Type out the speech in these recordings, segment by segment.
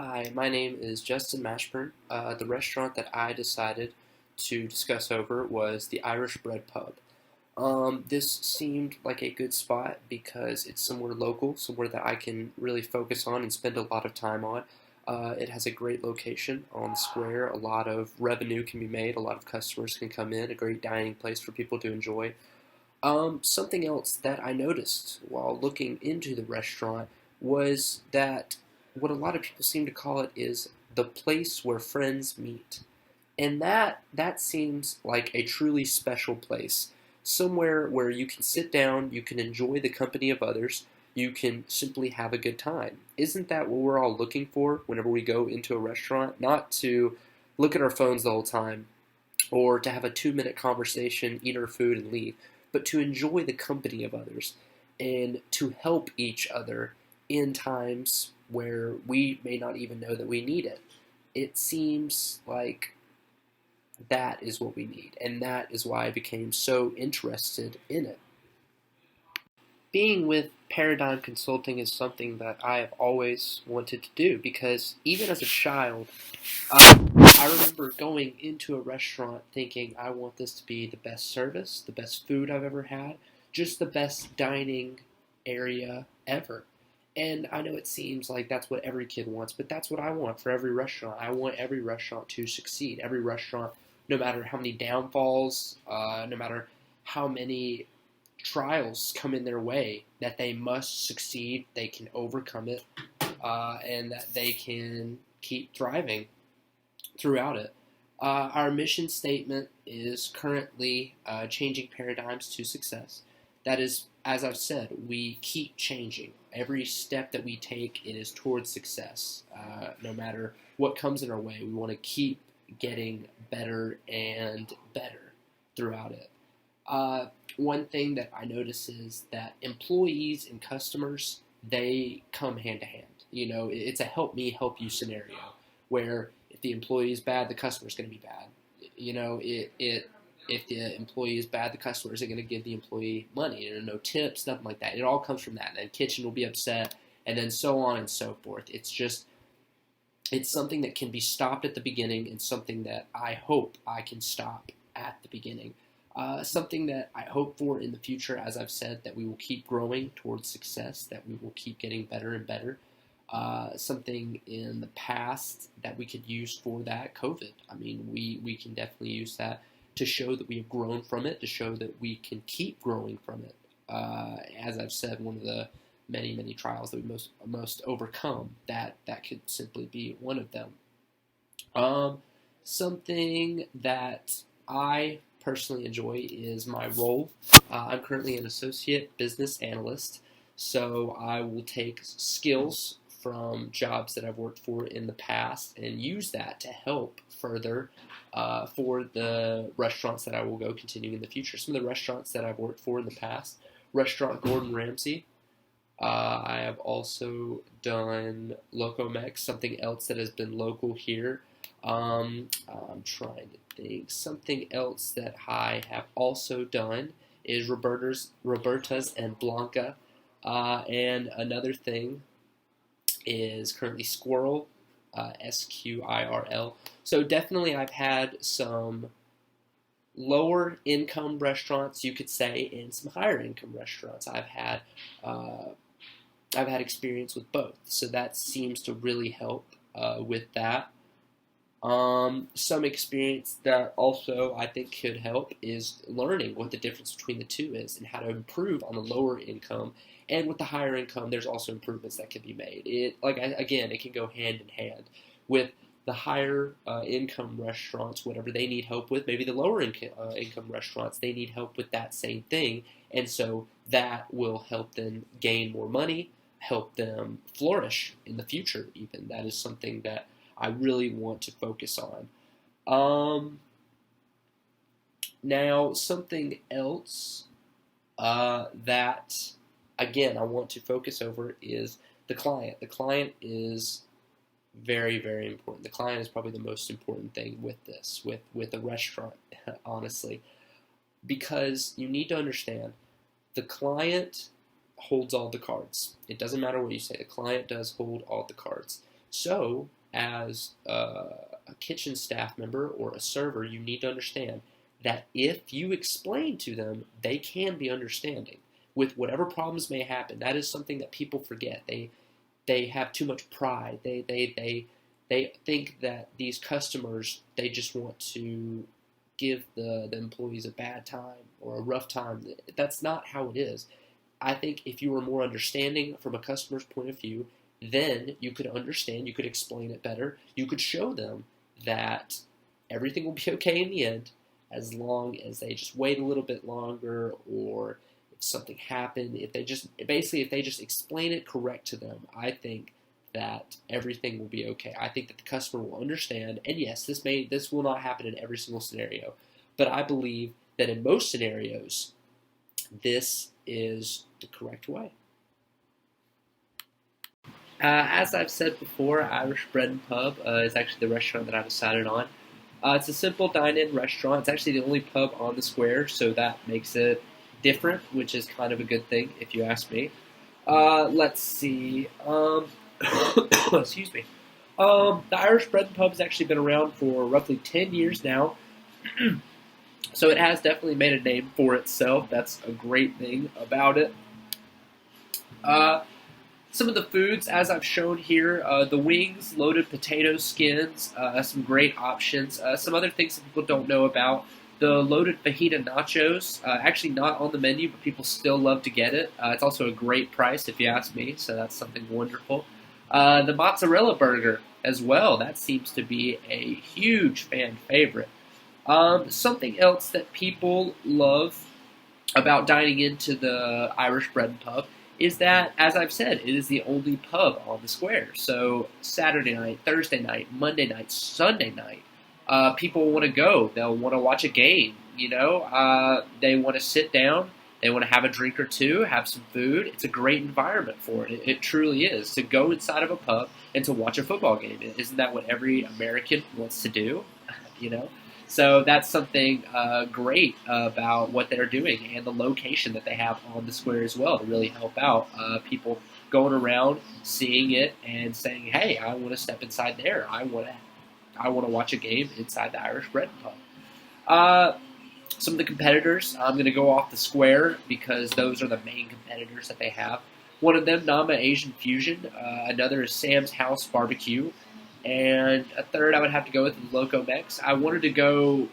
Hi, my name is Justin Mashburn. The restaurant that I decided to discuss over was the Irish Bread Pub. This seemed like a good spot because it's somewhere local, somewhere that I can really focus on and spend a lot of time on. It has a great location on the square. A lot of revenue can be made. A lot of customers can come in. A great dining place for people to enjoy. Something else that I noticed while looking into the restaurant was that what a lot of people seem to call it is the place where friends meet. And that seems like a truly special place. Somewhere where you can sit down, you can enjoy the company of others, you can simply have a good time. Isn't that what we're all looking for whenever we go into a restaurant? Not to look at our phones the whole time or to have a 2 minute conversation, eat our food, and leave, but to enjoy the company of others and to help each other in times where we may not even know that we need it. It seems like that is what we need, and that is why I became so interested in it. Being with Paradigm Consulting is something that I have always wanted to do because even as a child, I remember going into a restaurant thinking, I want this to be the best service, the best food I've ever had, just the best dining area ever. And I know it seems like that's what every kid wants, but that's what I want for every restaurant. I want every restaurant to succeed. Every restaurant, no matter how many downfalls, no matter how many trials come in their way, that they must succeed, they can overcome it, and that they can keep thriving throughout it. Our mission statement is currently changing paradigms to success. That is, as I've said, we keep changing. Every step that we take, it is towards success. No matter what comes in our way, we want to keep getting better and better throughout it. One thing that I notice is that employees and customers, they come hand to hand. It's a help me help you scenario where if the employee is bad, the customer is going to be bad. If the employee is bad, the customer isn't going to give the employee money. No tips, nothing like that. It all comes from that. And then kitchen will be upset, and then so on and so forth. It's something that can be stopped at the beginning, and something that I hope I can stop at the beginning. Something that I hope for in the future, as I've said, that we will keep growing towards success, that we will keep getting better and better. Something in the past that we could use for that, COVID. I mean, we can definitely use that to show that we have grown from it, to show that we can keep growing from it. As I've said, one of the many, many trials that we most overcome, that could simply be one of them. Something that I personally enjoy is my role. I'm currently an associate business analyst, so I will take skills from jobs that I've worked for in the past and use that to help further for the restaurants that I will go continue in the future. Some of the restaurants that I've worked for in the past, Restaurant Gordon Ramsay. I have also done Loco Mex, something else that has been local here. I'm trying to think. Something else that I have also done is Roberta's and Blanca. And another thing is currently Squirrel, Squirl. So definitely I've had some lower income restaurants, you could say, and some higher income restaurants. I've had experience with both, so that seems to really help with that. Some experience that also I think could help is learning what the difference between the two is and how to improve on the lower income. And with the higher income, there's also improvements that can be made. Again, it can go hand in hand with the higher income restaurants, whatever they need help with. Maybe the lower income restaurants, they need help with that same thing, and so that will help them gain more money, help them flourish in the future. Even that is something that I really want to focus on. Now, something else that, again, I want to focus over is the client. The client is very, very important. The client is probably the most important thing with this, with a restaurant, honestly, because you need to understand the client holds all the cards. It doesn't matter what you say. The client does hold all the cards. So, as a kitchen staff member or a server, you need to understand that if you explain to them, they can be understanding with whatever problems may happen. That is something that people forget. They have too much pride. They think that these customers, they just want to give the employees a bad time or a rough time. That's not how it is. I think if you were more understanding from a customer's point of view, then you could understand, you could explain it better, you could show them that everything will be okay in the end as long as they just wait a little bit longer, or if something happened, if they just explain it correct to them, I think that everything will be okay. I think that the customer will understand, and yes, this will not happen in every single scenario, but I believe that in most scenarios, this is the correct way. As I've said before, Irish Bread and Pub is actually the restaurant that I decided on. It's a simple dine-in restaurant. It's actually the only pub on the square, so that makes it different, which is kind of a good thing, if you ask me. Let's see. Excuse me. The Irish Bread and Pub has actually been around for roughly 10 years now, so it has definitely made a name for itself. That's a great thing about it. Uh, Some of the foods, as I've shown here, the wings, loaded potato skins, some great options. Some other things that people don't know about. The loaded fajita nachos, actually not on the menu, but people still love to get it. It's also a great price, if you ask me, so that's something wonderful. The mozzarella burger as well, that seems to be a huge fan favorite. Something else that people love about dining into the Irish Bread and Pub is that, as I've said, it is the only pub on the square. So Saturday night, Thursday night, Monday night, Sunday night, people want to go. They'll want to watch a game. They want to sit down. They want to have a drink or two, have some food. It's a great environment for it. It truly is. To go inside of a pub and to watch a football game. Isn't that what every American wants to do? you know? So that's something great about what they're doing and the location that they have on the square as well to really help out people going around, seeing it, and saying, "Hey, I want to step inside there. I want to watch a game inside the Irish Bread Pub." Some of the competitors, I'm going to go off the square because those are the main competitors that they have. One of them, Nama Asian Fusion. Another is Sam's House Barbecue. And a third I would have to go with Loco Mex. I wanted to go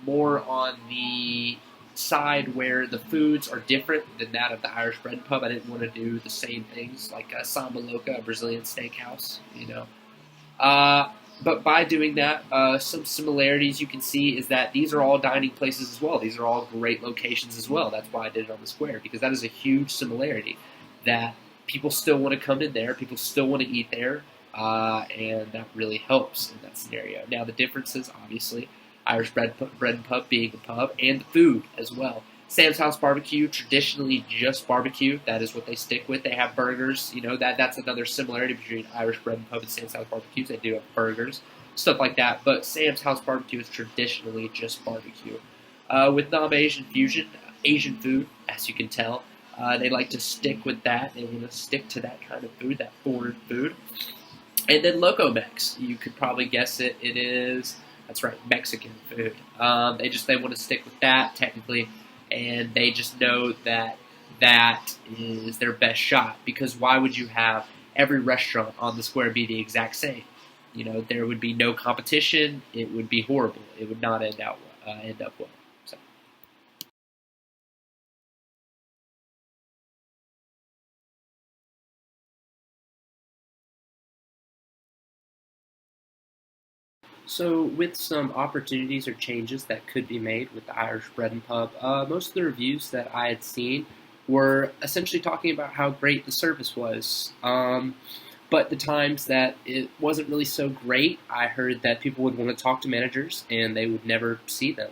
more on the side where the foods are different than that of the Irish Bread Pub. I didn't want to do the same things like a Samba Loca, a Brazilian steakhouse. But by doing that, some similarities you can see is that these are all dining places as well. These are all great locations as well. That's why I did it on the square, because that is a huge similarity, that people still want to come in there, people still want to eat there, and that really helps in that scenario. Now, the differences, obviously, Irish Bread and Pub being a pub, and the food as well. Sam's House Barbecue, traditionally just barbecue. That is what they stick with. They have burgers. That's another similarity between Irish Bread and Pub and Sam's House Barbecues. They do have burgers, stuff like that. But Sam's House Barbecue is traditionally just barbecue. With Asian Fusion, Asian food, as you can tell, they like to stick with that. They want to stick to that kind of food, that foreign food. And then Loco Mex, you could probably guess it. It is, that's right, Mexican food. They want to stick with that technically, and they just know that that is their best shot. Because why would you have every restaurant on the square be the exact same? There would be no competition. It would be horrible. It would not end up well. So. So, with some opportunities or changes that could be made with the Irish Bread and Pub, most of the reviews that I had seen were essentially talking about how great the service was. But the times that it wasn't really so great, I heard that people would want to talk to managers and they would never see them.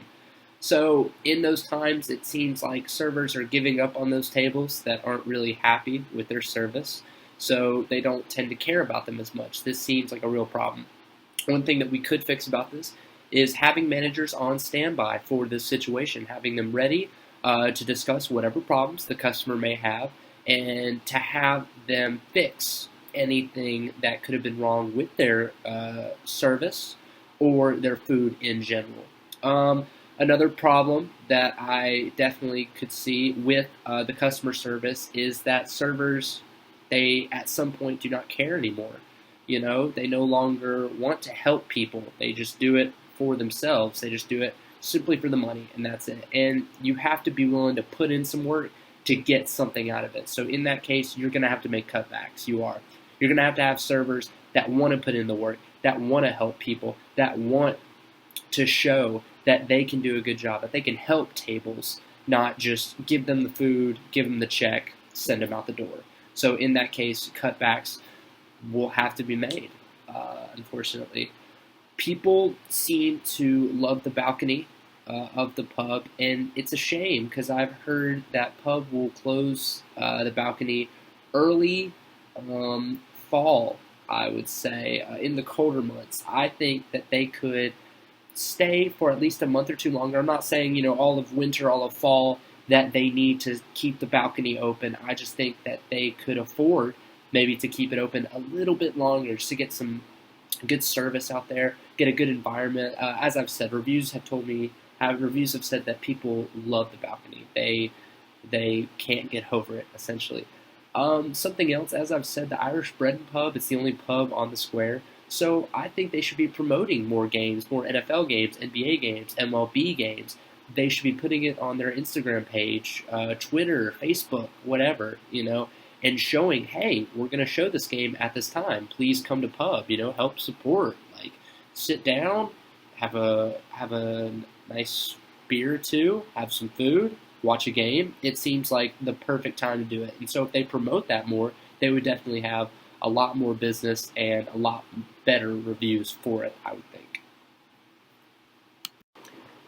So, in those times, it seems like servers are giving up on those tables that aren't really happy with their service. So, they don't tend to care about them as much. This seems like a real problem. One thing that we could fix about this is having managers on standby for this situation, having them ready to discuss whatever problems the customer may have and to have them fix anything that could have been wrong with their service or their food in general. Another problem that I definitely could see with the customer service is that servers, they at some point do not care anymore. You know, they no longer want to help people. They just do it for themselves. They just do it simply for the money, and that's it. And you have to be willing to put in some work to get something out of it. So in that case, you're going to have to make cutbacks. You are. You're going to have servers that want to put in the work, that want to help people, that want to show that they can do a good job, that they can help tables, not just give them the food, give them the check, send them out the door. So in that case, cutbacks will have to be made, unfortunately. People seem to love the balcony of the pub, and it's a shame because I've heard that pub will close the balcony early fall, I would say, in the colder months. I think that they could stay for at least a month or two longer. I'm not saying, all of winter, all of fall, that they need to keep the balcony open. I just think that they could afford maybe to keep it open a little bit longer just to get some good service out there, get a good environment. As I've said, reviews have said that people love the balcony. They can't get over it, essentially. Something else, as I've said, the Irish Bread Pub, it's the only pub on the square. So I think they should be promoting more games, more NFL games, NBA games, MLB games. They should be putting it on their Instagram page, Twitter, Facebook, whatever, and showing, hey, we're going to show this game at this time. Please come to pub, help support. Like, sit down, have a nice beer or two, have some food, watch a game. It seems like the perfect time to do it. And so if they promote that more, they would definitely have a lot more business and a lot better reviews for it, I would think.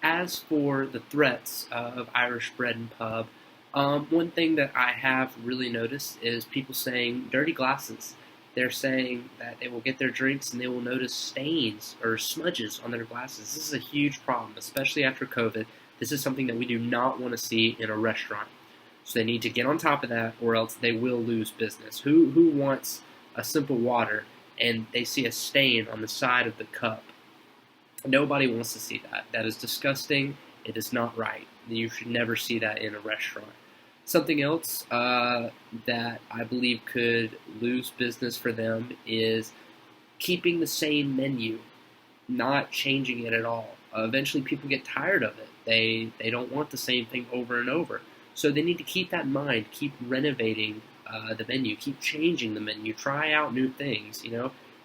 As for the threats of Irish Bread and Pub, one thing that I have really noticed is people saying dirty glasses. They're saying that they will get their drinks and they will notice stains or smudges on their glasses. This is a huge problem, especially after COVID. This is something that we do not want to see in a restaurant. So they need to get on top of that or else they will lose business. Who wants a simple water and they see a stain on the side of the cup? Nobody wants to see that. That is disgusting. It is not right. You should never see that in a restaurant. Something else that I believe could lose business for them is keeping the same menu, not changing it at all. Eventually people get tired of it. They don't want the same thing over and over. So they need to keep that in mind, keep renovating the menu, keep changing the menu, try out new things,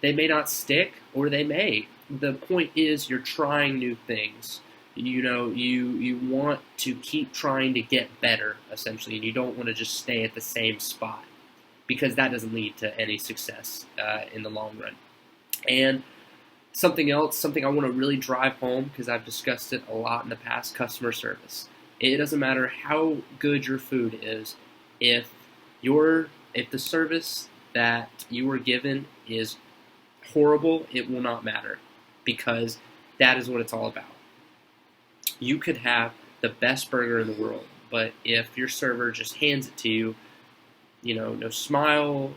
They may not stick, or they may. The point is you're trying new things. You want to keep trying to get better, essentially, and you don't want to just stay at the same spot because that doesn't lead to any success in the long run. And something else, something I want to really drive home because I've discussed it a lot in the past, customer service. It doesn't matter how good your food is, if the service that you were given is horrible, it will not matter because that is what it's all about. You could have the best burger in the world, but if your server just hands it to you, no smile,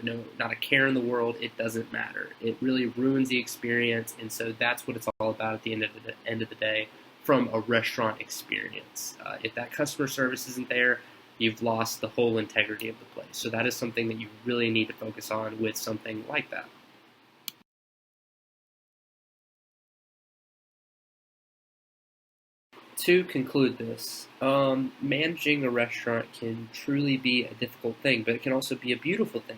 not a care in the world, it doesn't matter. It really ruins the experience, and so that's what it's all about at the end of the day from a restaurant experience. If that customer service isn't there, you've lost the whole integrity of the place. So that is something that you really need to focus on with something like that. To conclude this, managing a restaurant can truly be a difficult thing, but it can also be a beautiful thing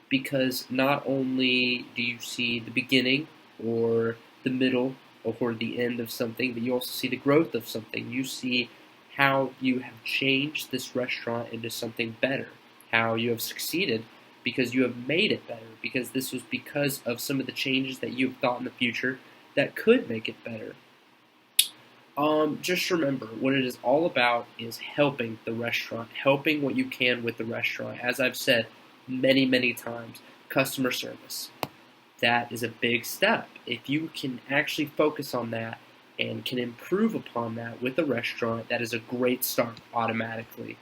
because not only do you see the beginning or the middle or the end of something, but you also see the growth of something. You see how you have changed this restaurant into something better, how you have succeeded because you have made it better, because this was because of some of the changes that you've thought in the future that could make it better. Just remember, what it is all about is helping the restaurant, helping what you can with the restaurant. As I've said many, many times, customer service. That is a big step. If you can actually focus on that and can improve upon that with the restaurant, that is a great start automatically.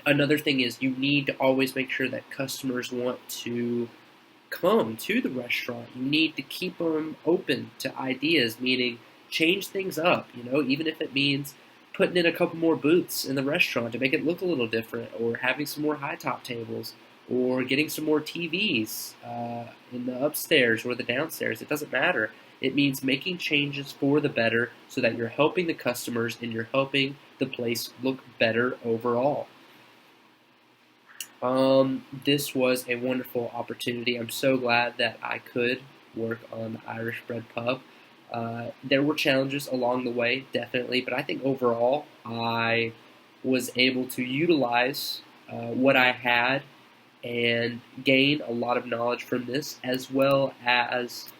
Another thing is you need to always make sure that customers want to come to the restaurant. You need to keep them open to ideas, meaning change things up, even if it means putting in a couple more booths in the restaurant to make it look a little different, or having some more high top tables, or getting some more TVs in the upstairs or the downstairs. It doesn't matter. It means making changes for the better so that you're helping the customers and you're helping the place look better overall. This was a wonderful opportunity. I'm so glad that I could work on the Irish Bread Pub. There were challenges along the way, definitely, but I think overall I was able to utilize what I had and gain a lot of knowledge from this, as well as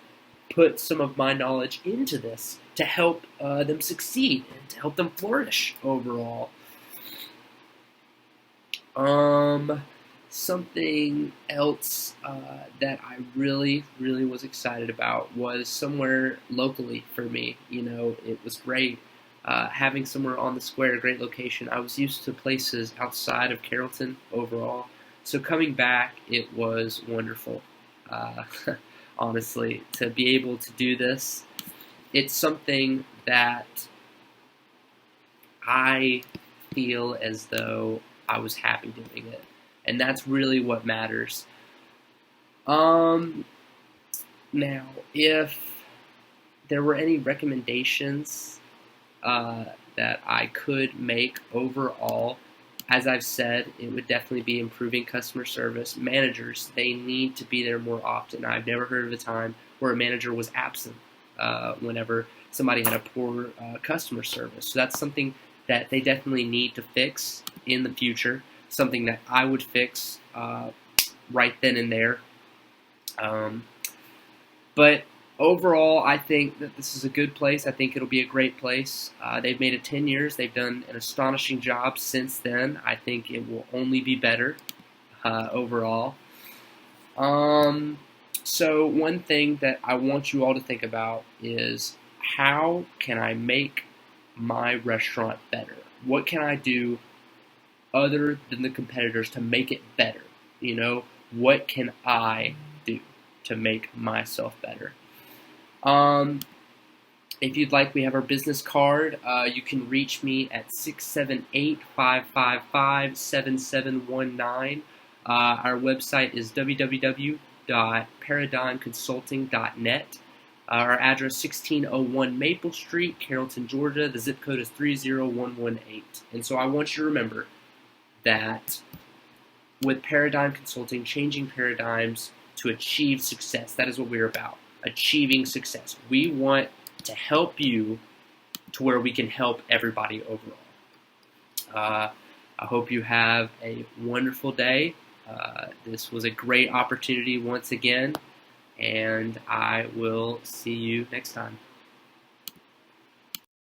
put some of my knowledge into this to help them succeed and to help them flourish overall. Something else that I really, really was excited about was somewhere locally for me. It was great having somewhere on the square, a great location. I was used to places outside of Carrollton overall, so coming back, it was wonderful. Honestly, to be able to do this, it's something that I feel as though I was happy doing it. And that's really what matters. Now, if there were any recommendations that I could make overall, as I've said, it would definitely be improving customer service. Managers, they need to be there more often. I've never heard of a time where a manager was absent whenever somebody had a poor customer service. So that's something that they definitely need to fix in the future. Something that I would fix right then and there. But overall, I think that this is a good place. I think it'll be a great place. They've made it 10 years. They've done an astonishing job since then. I think it will only be better overall. So one thing that I want you all to think about is, how can I make my restaurant better? What can I do other than the competitors to make it better? What can I do to make myself better? If you'd like, we have our business card. You can reach me at 678-555-7719. Our website is www.paradigmconsulting.net. Our address, 1601 Maple Street, Carrollton, Georgia. The zip code is 30118. And so I want you to remember that with Paradigm Consulting, changing paradigms to achieve success. That is what we're about, achieving success. We want to help you to where we can help everybody overall. I hope you have a wonderful day. This was a great opportunity once again, and I will see you next time.